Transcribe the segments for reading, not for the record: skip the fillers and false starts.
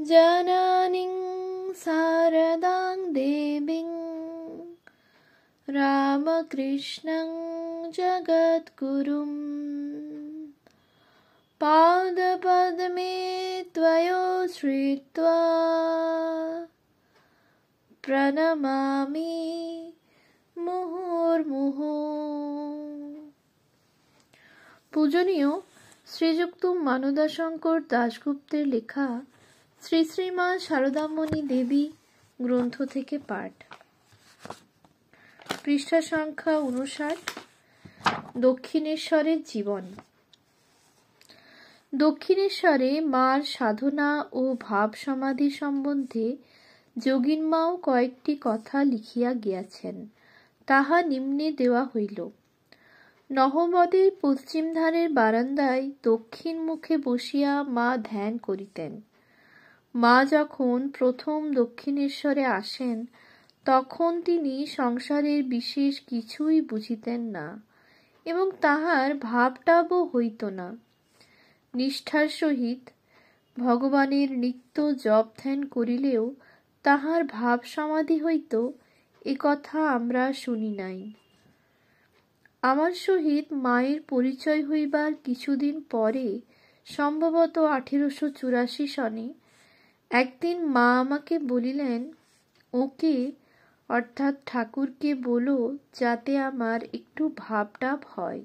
জননীং শারদাং দেবীং রামকৃষ্ণং জগদ্গুরুম পাদপদ্মে ত্বয়োশ্রিত্বা প্রণমামি মুহুর্মুহুঃ। পূজনীয় শ্রীযুক্ত মানদাশঙ্কর দাশগুপ্তের লেখা শ্রী শ্রী মা শারদামণি দেবী গ্রন্থ থেকে পাঠ। পৃষ্ঠা সংখ্যা ৫৯। দক্ষিণেশ্বরের জীবন। দক্ষিণেশ্বরে মার সাধনা ও ভাব সমাধি সম্বন্ধে যোগীনমাও কয়েকটি কথা লিখিয়া গিয়াছেন, তাহা নিম্নে দেওয়া হইল। নহবতের পশ্চিম ধারের বারান্দায় দক্ষিণ মুখে বসিয়া মা ধ্যান করিতেন। মা যখন প্রথম দক্ষিণেশ্বরে আসেন, তখন তিনি সংসারের বিশেষ কিছুই বুঝিতেন না এবং তাহার ভাবটাবও হইত না। নিষ্ঠার সহিত ভগবানের নিত্য জপ ধ্যান করিলেও তাহার ভাব সমাধি হইত, এ কথা আমরা শুনি নাই। আমার সহিত মায়ের পরিচয় হইবার কিছুদিন পরে, সম্ভবত 1884 সনে, একদিন মা আমাকে বলিলেন, ওকে অর্থাৎ ঠাকুরকে বলো যাতে আমার একটু ভাবটাব হয়।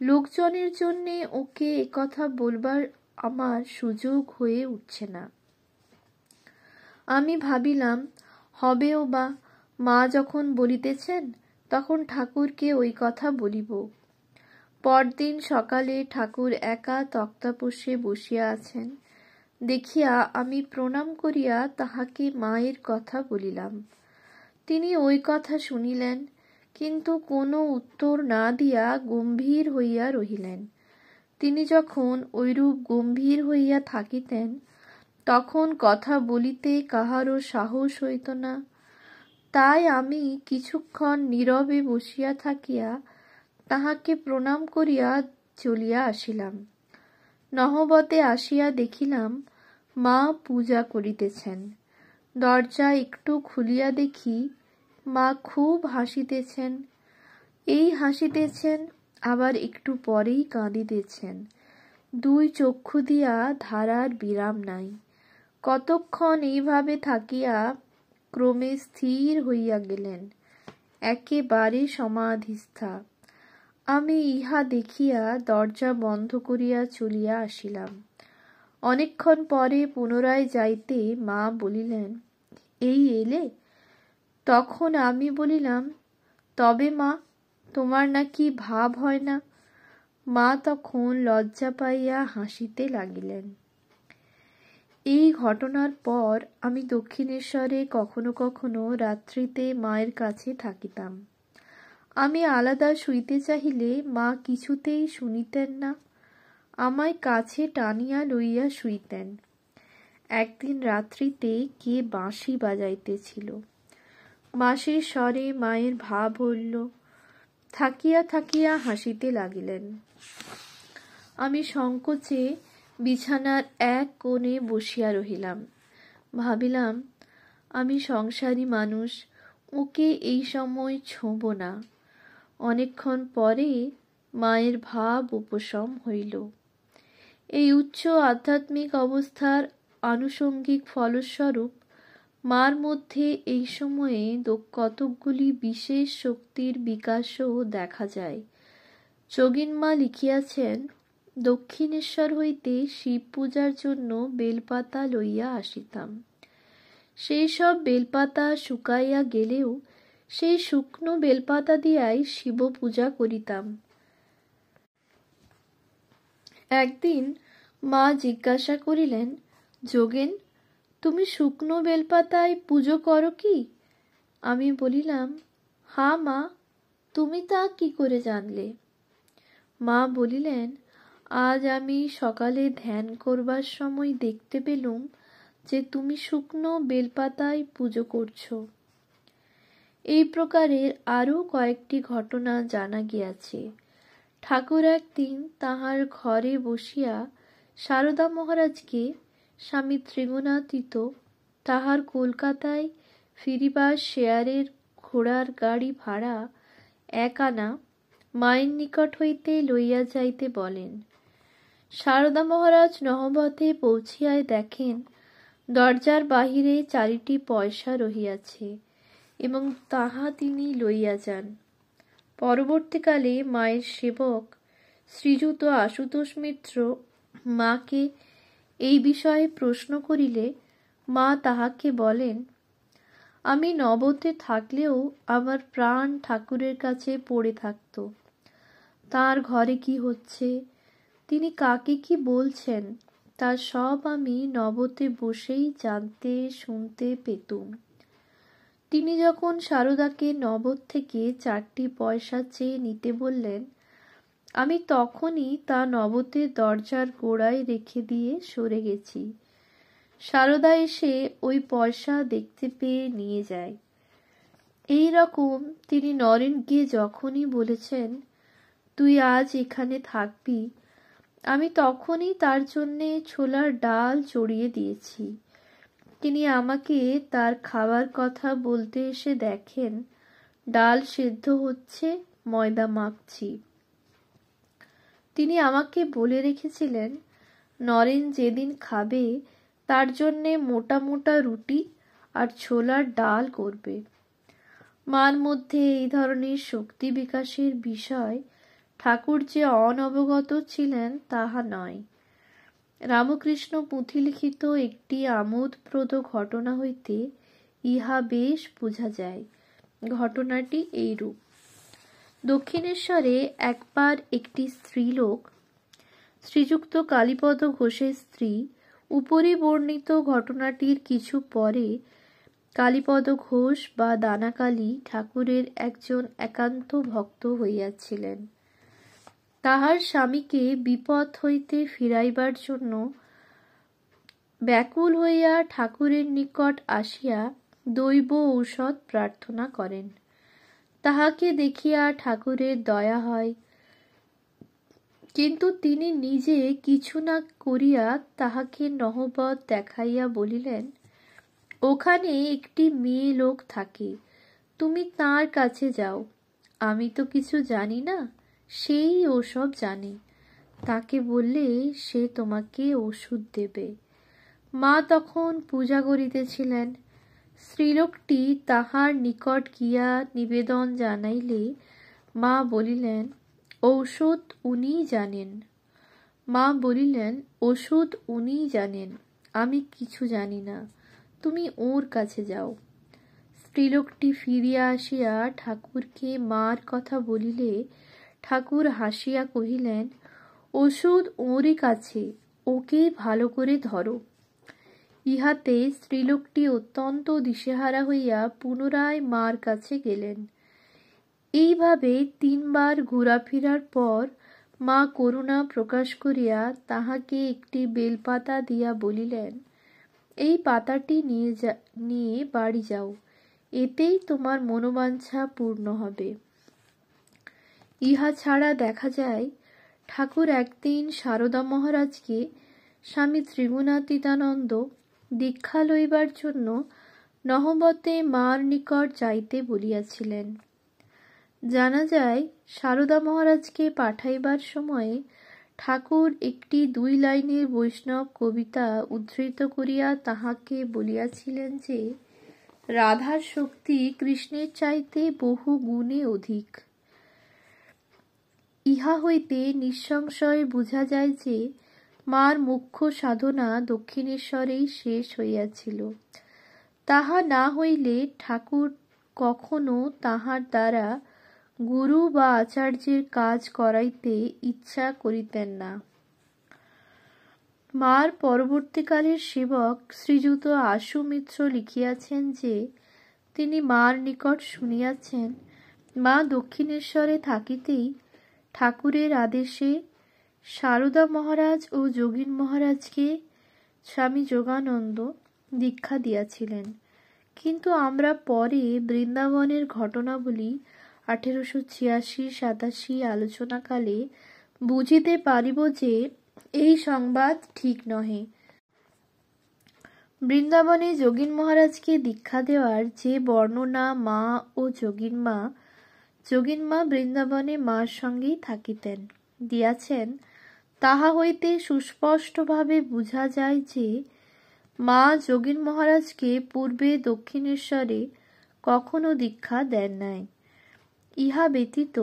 লোকজনের জন্যে ওকে একথা বলবার আমার সুযোগ হয়ে উঠছে না। আমি ভাবিলাম, হবেও বা, মা যখন বলিতেছেন তখন ঠাকুরকে ওই কথা বলিব। পরদিন সকালে ঠাকুর একা তক্তাপোষে বসিয়া আছেন দেখিয়া আমি প্রণাম করিয়া তাহাকে মায়ের কথা বলিলাম। তিনি ওই কথা শুনিলেন, কিন্তু কোনো উত্তর না দিয়া গম্ভীর হইয়া রহিলেন। তিনি যখন ঐরূপ গম্ভীর হইয়া থাকিতেন, তখন কথা বলিতে কাহারও সাহস হইত না। তাই আমি কিছুক্ষণ নীরবে বসিয়া থাকিয়া তাহাকে প্রণাম করিয়া চলিয়া আসিলাম। নহবতে আসিয়া দেখিলাম মা পূজা করিতেছেন। দরজা একটু খুলিয়া দেখি মা খুব হাসিতেছেন। এই হাসিতেছেন, আবার একটু পরেই কাঁদিতেছেন। দুই চক্ষু দিয়া ধারার বিরাম নাই। কতক্ষণ এইভাবে থাকিয়া ক্রমে স্থির হইয়া গেলেন, একেবারে সমাধিস্থা। আমি ইহা দেখিয়া দরজা বন্ধ করিয়া চলিয়া আসিলাম। অনেকক্ষণ পরে পুনরায় যাইতে মা বলিলেন, এই এলে? তখন আমি বলিলাম, তবে মা, তোমার নাকি ভাব হয় না? মা তখন লজ্জা পাইয়া হাসিতে লাগিলেন। এই ঘটনার পর আমি দক্ষিণেশ্বরে কখনো কখনো রাত্রিতে মায়ের কাছে থাকিতাম। আমি আলাদা শুইতে চাহিলে মা কিছুতেই শুনিতেন না, আমায় কাছে টানিয়া লইয়া শুইতেন। একদিন রাত্রিতে কে বাঁশি বাজাইতেছিল। বাঁশির স্বরে মায়ের ভাব হইল। থাকিয়া থাকিয়া হাসিতে লাগিলেন। আমি সংকোচে বিছানার এক কোণে বসিয়া রহিলাম। ভাবিলাম, আমি সংসারী মানুষ, ওকে এই সময় ছোঁব না। অনেকক্ষণ পরে মায়ের ভাব উপশম হইল। এই উচ্চ আধ্যাত্মিক অবস্থার আনুষঙ্গিক ফলস্বরূপ মার মধ্যে এই সময়ে কতকগুলি বিশেষ শক্তির বিকাশও দেখা যায়। যোগীনমা লিখিয়াছেন, দক্ষিণেশ্বর হইতে শিব পূজার জন্য বেলপাতা লইয়া আসিতাম। সেই সব বেলপাতা শুকাইয়া গেলেও সেই শুকনো বেলপাতা দিয়াই শিব পূজা করিতাম। একদিন মা জিজ্ঞাসা করিলেন, যোগেন, তুমি শুকনো বেলপাতায় পুজো করো কি? আমি বলিলাম, হা মা, তুমি তা কি করে জানলে? মা বলিলেন, আজ আমি সকালে ধ্যান করবার সময় দেখতে পেলুম যে তুমি শুকনো বেলপাতায় পুজো করছো। এই প্রকারের আরও কয়েকটি ঘটনা জানা গিয়াছে। ঠাকুর একদিন তাহার ঘরে বসিয়া সারদা মহারাজকে স্বামী ত্রিগুণাতীত তাহার কলকাতায় ফিরিবার শেয়ারের ঘোড়ার গাড়ি ভাড়া 1 আনা মায়ের নিকট হইতে লইয়া যাইতে বলেন। সারদা মহারাজ নহবতে পৌঁছিয়ায় দেখেন দরজার বাহিরে 4টি পয়সা রহিয়াছে এবং তাহা তিনি লইয়া যান। পরবর্তীকালে মায়ের সেবক শ্রীযুত আশুতোষ মিত্র মাকে এই বিষয়ে প্রশ্ন করিলে মা তাহাকে বলেন, আমি নবতে থাকলেও আমার প্রাণ ঠাকুরের কাছে পড়ে থাকত। তার ঘরে কি হচ্ছে, তিনি কাকে কি বলছেন, তা সব আমি নবতে বসেই জানতে শুনতে পেতুম। তিনি যখন সারদাকে নবত থেকে 4টি পয়সা চেয়ে নিতে বললেন, আমি তখনই তা নবতের দরজার গোড়ায় রেখে দিয়ে সরে গেছি। সারদা এসে ওই পয়সা দেখতে পেয়ে নিয়ে যায়। এই রকম তিনি নরেনকে যখনই বলেছেন, তুই আজ এখানে থাকবি, আমি তখনই তার জন্যে ছোলার ডাল চড়িয়ে দিয়েছি। তিনি আমাকে তার খাবার কথা বলতে এসে দেখেন ডাল সেদ্ধ হচ্ছে, ময়দা মাখছি। তিনি আমাকে বলে রেখেছিলেন নরেন যেদিন খাবে তার জন্যে মোটা মোটা রুটি আর ছোলার ডাল করবে। মার মধ্যে এই ধরনের শক্তি বিকাশের বিষয় ঠাকুর যে অনবগত ছিলেন তাহা নয়। রামকৃষ্ণ পুঁথিলিখিত একটি আমোদপ্রদ ঘটনা হইতে ইহা বেশ বোঝা যায়। ঘটনাটি এইরূপ। দক্ষিণেশ্বরে একবার একটি স্ত্রীলোক শ্রীযুক্ত কালীপদ ঘোষের স্ত্রী উপরি বর্ণিত ঘটনাটির কিছু পরে কালীপদ ঘোষ বা দানাকালী ঠাকুরের একজন একান্ত ভক্ত হইয়াছিলেন। তাহার স্বামীকে বিপদ হইতে ফিরাইবার জন্য ব্যাকুল হইয়া ঠাকুরের নিকট আসিয়া দৈব ঔষধ প্রার্থনা করেন। তাহাকে দেখিয়া ঠাকুরের দয়া হয়, কিন্তু তিনি নিজে কিছু না করিয়া তাহাকে নহবত দেখাইয়া বলিলেন, ওখানে একটি মেয়ে লোক থাকে, তুমি তার কাছে যাও, আমি তো কিছু জানি না, সেই ওসব জানে, তাকে বললে সে তোমাকে ওষুধ দেবে। মা তখন পূজা করিতেছিলেন। স্ত্রীলোকটি তাহার নিকট গিয়া নিবেদন জানাইলে মা বলিলেন, ঔষধ উনিই জানেন। মা বলিলেন, ওষুধ উনিই জানেন, আমি কিছু জানি না, তুমি ওর কাছে যাও। স্ত্রীলোকটি ফিরিয়া আসিয়া ঠাকুরকে মার কথা বলিলে ঠাকুর হাসিয়া কহিলেন, ওষুধ ওরই কাছে, ওকে ভালো করে ধরো। ইহাতে স্ত্রীলোকটি অত্যন্ত দিশেহারা হইয়া পুনরায় মার কাছে গেলেন। এইভাবে 3 বার ঘোরাফেরার পর মা করুণা প্রকাশ করিয়া তাহাকে একটি বেলপাতা দিয়া বলিলেন, এই পাতাটি নিয়ে বাড়ি যাও, এতেই তোমার মনোবাঞ্ছা পূর্ণ হবে। ইহা ছাড়া দেখা যায় ঠাকুর একদিন সারদা মহারাজকে স্বামী ত্রিগুণাতীতানন্দ দীক্ষা লইবার জন্য নহবতে মার নিকট যাইতে বলিয়াছিলেন। জানা যায় সারদা মহারাজকে পাঠাইবার সময়ে ঠাকুর একটি 2 লাইনের বৈষ্ণব কবিতা উদ্ধৃত করিয়া তাহাকে বলিয়াছিলেন যে রাধার শক্তি কৃষ্ণের চাইতে বহু গুণে অধিক। ইহা হইতে নিঃসংশয়ে বোঝা যায় যে মার মুখ্য সাধনা দক্ষিণেশ্বরেই শেষ হইয়াছিল। তাহা না হইলে ঠাকুর কখনো তাহার দ্বারা গুরু বা আচার্যের কাজ করাইতে ইচ্ছা করিতেন না। মার পরবর্তীকালের সেবক শ্রীযুত আশু মিত্র লিখিয়াছেন যে তিনি মার নিকট শুনিয়াছেন মা দক্ষিণেশ্বরে থাকিতেই ঠাকুরের আদেশে সারদা মহারাজ ও যোগীন মহারাজকে স্বামী যোগানন্দ দীক্ষা দিয়াছিলেন। কিন্তু আমরা পরে বৃন্দাবনের ঘটনাবলী 1886-87 আলোচনাকালে বুঝিতে পারিব যে এই সংবাদ ঠিক নহে। বৃন্দাবনে যোগীন মহারাজকে দীক্ষা দেওয়ার যে বর্ণনা মা ও যোগীন মা বৃন্দাবনে মার সঙ্গেই থাকিতেন দিয়াছেন, তাহা হইতে সুস্পষ্টভাবে বুঝা যায় যে মা যোগীন মহারাজকে পূর্বে দক্ষিণেশ্বরে কখনো দীক্ষা দেন নাই। ইহা ব্যতীত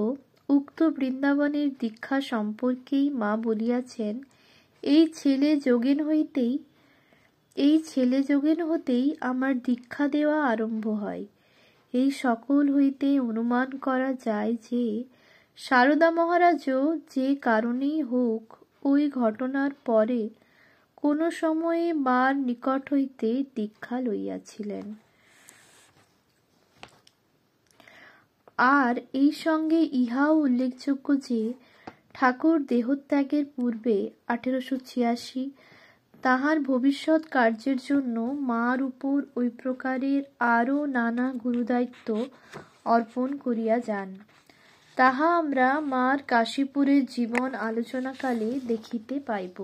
উক্ত বৃন্দাবনের দীক্ষা সম্পর্কেই মা বলিয়াছেন, এই ছেলে যোগেন হতেই আমার দীক্ষা দেওয়া আরম্ভ হয়। এই সকল হইতে অনুমান করা যায় যে সারদা মহারাজও যে কারণেই হোক ওই ঘটনার পরে কোনো সময়ে মার নিকট হইতে দীক্ষা লইয়াছিলেন। আর এই সঙ্গে ইহাও উল্লেখযোগ্য যে ঠাকুর দেহত্যাগের পূর্বে 1886 তাহার ভবিষ্যৎ কার্যের জন্য মার উপর ওই প্রকারের আরও নানা গুরুদায়িত্ব অর্পণ করিয়া যান। তাহা আমরা মার কাশীপুরের জীবন আলোচনাকালে দেখিতে পাইব।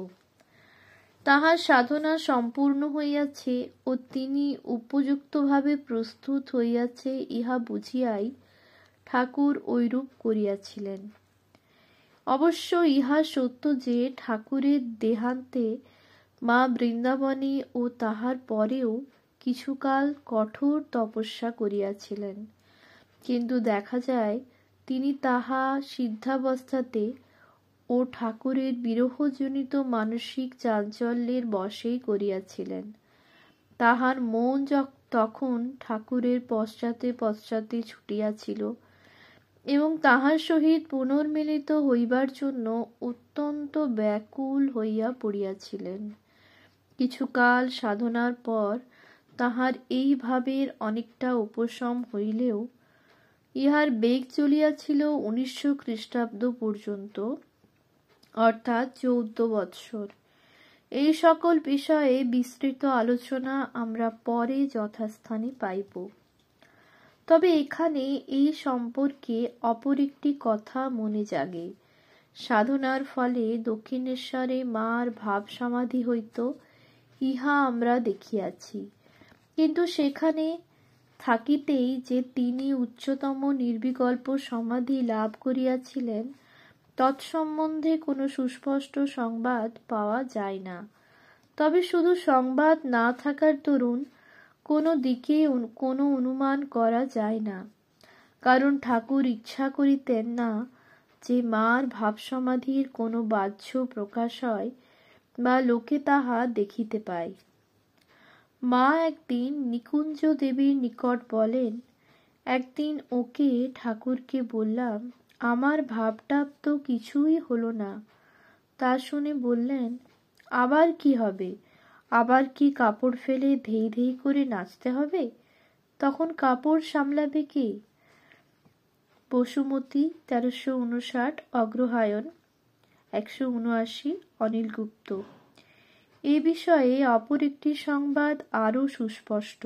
তাহার সাধনা সম্পূর্ণ হইয়াছে ও তিনি উপযুক্তভাবে প্রস্তুত হইয়াছে ইহা বুঝিয়াই ঠাকুর ঐরূপ করিয়াছিলেন। অবশ্য ইহা সত্য যে ঠাকুরের দেহান্তে মা বৃন্দাবনে ও তাহার পরেও কিছুকাল কঠোর তপস্যা করিয়াছিলেন, কিন্তু দেখা যায় তিনি তাহা সিদ্ধাবস্থাতে ও ঠাকুরের বিরহজনিত মানসিক চাঞ্চল্যের বশেই করিয়াছিলেন। তাহার মন তখন ঠাকুরের পশ্চাতে পশ্চাতে ছুটিয়াছিল এবং তাহার সহিত পুনর্মিলিত হইবার জন্য অত্যন্ত ব্যাকুল হইয়া পড়িয়াছিলেন। কিছুকাল সাধনার পর তাহার এই ভাবের অনেকটা উপশম হইলেও ইহার বেগ চলিয়াছিল 1900 খ্রিস্টাব্দ পর্যন্ত, অর্থাৎ 14 বৎসর। এই সকল বিষয়ে বিস্তৃত আলোচনা আমরা পরে যথাস্থানে পাইব। তবে এখানে এই সম্পর্কে অপর একটি কথা মনে জাগে। সাধনার ফলে দক্ষিণেশ্বরে মার ভাব সমাধি হইত, ইহা আমরা দেখিয়াছি, কিন্তু সেখানে থাকিতেই যে তিনি উচ্চতম নির্বিকল্প সমাধি লাভ করিয়াছিলেন তৎসম্বন্ধে কোনো সুস্পষ্ট সংবাদ পাওয়া যায় না। তবে শুধু সংবাদ না থাকার দরুন কোনো দিকে কোনো অনুমান করা যায় না, কারণ ঠাকুর ইচ্ছা করিতেন না যে মার ভাবসমাধির কোনো বাহ্য প্রকাশ হয় বা লোকে তাহা দেখিতে পায়। মা একদিন নিকুঞ্জ দেবীর নিকট বলেন, একদিন ওকে ঠাকুরকে বললাম, আমার ভাবটাপ তো কিছুই হলো না। তা শুনে বললেন, আবার কি হবে? আবার কি কাপড় ফেলে ধেই ধেই করে নাচতে হবে? তখন কাপড় সামলাবে কে? বসুমতী 1359, অগ্রহায়ণ 179, অনিল গুপ্ত। এ বিষয়ে অপর একটি সংবাদ আরও সুস্পষ্ট।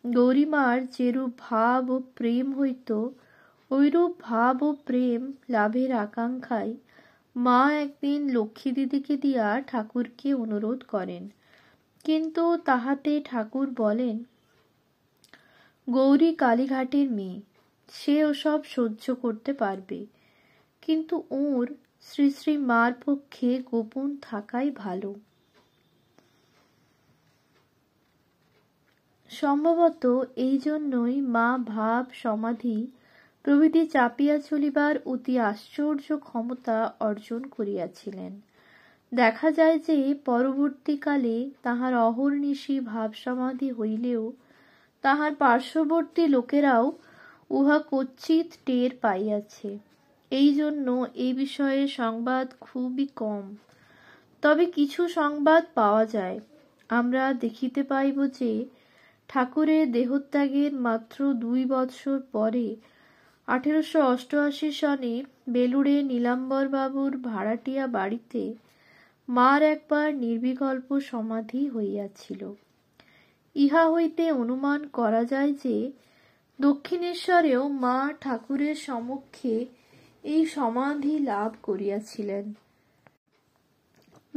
গৌরীমার যেরূপ ভাব ও প্রেম হইত, ঐরূপ ভাব ও প্রেম লাভের আকাঙ্ক্ষায় মা একদিন লক্ষ্মী দিদিকে দিয়া ঠাকুরকে অনুরোধ করেন, কিন্তু তাহাতে ঠাকুর বলেন, গৌরী কালীঘাটের মেয়ে, সে ওসব সহ্য করতে পারবে, কিন্তু ওর শ্রী শ্রী মার পক্ষে গোপন থাকাই ভালো। সম্ভবত এই জন্যই মা ভাব সমাধি প্রভৃতি চাপিয়া চলিবার অতি আশ্চর্য ক্ষমতা অর্জন করিয়াছিলেন। দেখা যায় যে পরবর্তীকালে তাহার অহর্নিশি ভাব সমাধি হইলেও তাহার পার্শ্ববর্তী লোকেরাও উহা কচ্ছিৎ টের পাইয়াছে। এই জন্য এই বিষয়ে সংবাদ খুবই কম, তবে কিছু সংবাদ পাওয়া যায়। আমরা দেখিতে পাইব যে ঠাকুরের দেহত্যাগের মাত্র 2 বৎসর পরে 1888 সনে বেলুড়ে নীলাম্বর বাবুর ভাড়াটিয়া বাড়িতে মার একবার নির্বিকল্প সমাধি হইয়াছিল। ইহা হইতে অনুমান করা যায় যে দক্ষিণেশ্বরেও মা ঠাকুরের সমক্ষে এই সমাধি লাভ করিয়াছিলেন।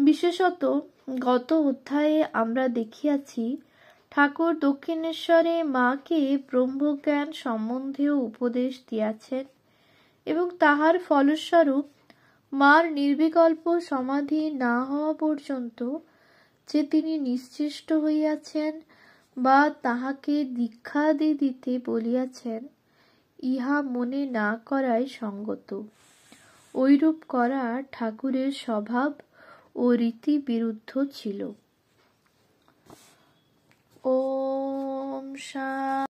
বিশেষত গত অধ্যায়ে আমরা দেখিয়াছি ঠাকুর দক্ষিণেশ্বরে মাকে ব্রহ্মজ্ঞান সম্বন্ধেও উপদেশ দিয়াছেন এবং তাহার ফলস্বরূপ মার নির্বিকল্প সমাধি না হওয়া পর্যন্ত যে তিনি নিশ্চেষ্ট হইয়াছেন বা তাহাকে দীক্ষাদি দিতে বলিয়াছেন, ইহা মনে না করাই সঙ্গত। ঐরূপ করা ঠাকুরের স্বভাব ও রীতি বিরুদ্ধ ছিল। ওম শান্তি।